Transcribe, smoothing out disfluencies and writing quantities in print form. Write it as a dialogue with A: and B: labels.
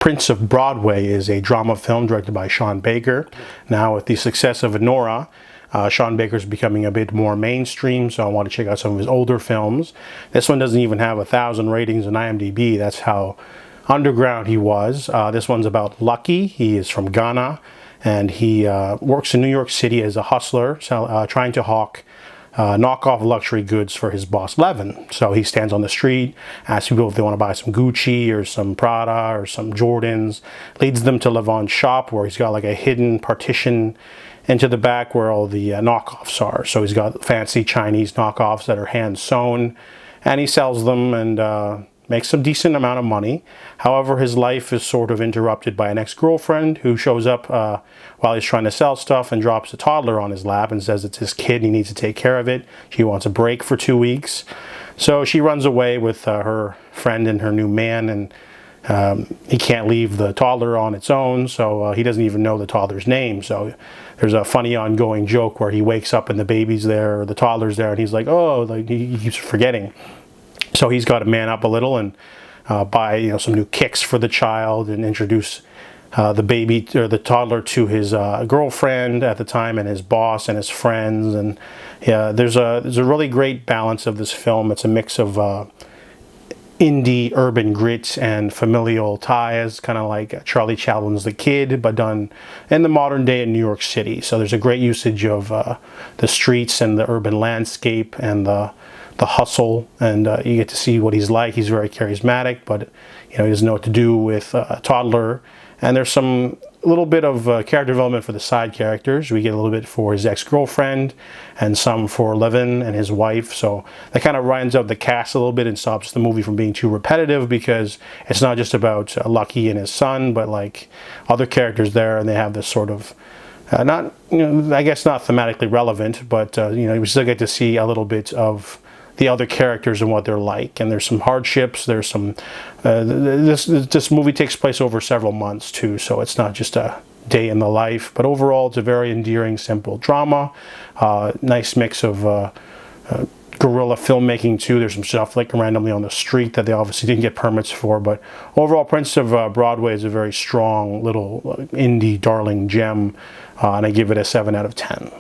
A: Prince of Broadway is a drama film directed by Sean Baker. Now, with the success of Nora, Sean Baker's becoming a bit more mainstream, so I want to check out some of his older films. This one doesn't even have 1,000 ratings on IMDb. That's how underground he was. This one's about Lucky. He is from Ghana, and he works in New York City as a hustler, trying to hawk knockoff luxury goods for his boss Levin. So he stands on the street, asks people if they want to buy some Gucci or some Prada or some Jordans, leads them to Levin's shop where he's got like a hidden partition into the back where all the knockoffs are. So he's got fancy Chinese knockoffs that are hand sewn, and he sells them and makes a decent amount of money. However, his life is sort of interrupted by an ex-girlfriend who shows up while he's trying to sell stuff and drops a toddler on his lap and says it's his kid and he needs to take care of it. She wants a break for 2 weeks. So she runs away with her friend and her new man, and he can't leave the toddler on its own, so he doesn't even know the toddler's name. So there's a funny ongoing joke where he wakes up and the baby's there, or the toddler's there, and he's like, oh, like he keeps forgetting. So he's got to man up a little and buy some new kicks for the child and introduce the baby or the toddler to his girlfriend at the time and his boss and his friends. And yeah, there's a really great balance of this film. It's a mix of indie urban grit and familial ties, kind of like Charlie Chaplin's The Kid, but done in the modern day in New York City. So there's a great usage of the streets and the urban landscape and the hustle, and you get to see what he's like. He's very charismatic, but he doesn't know what to do with a toddler. And there's some little bit of character development for the side characters. We get a little bit for his ex-girlfriend and some for Levin and his wife. So that kind of rounds out the cast a little bit and stops the movie from being too repetitive, because it's not just about Lucky and his son, but like other characters there, and they have this sort of not, I guess not thematically relevant, but we still get to see a little bit of the other characters and what they're like. And there's some hardships. There's some this movie takes place over several months too, so it's not just a day in the life. But overall, it's a very endearing, simple drama. Nice mix of guerrilla filmmaking too. There's some stuff like randomly on the street that they obviously didn't get permits for. But overall, Prince of Broadway is a very strong little indie darling gem, and I give it a 7 out of 10.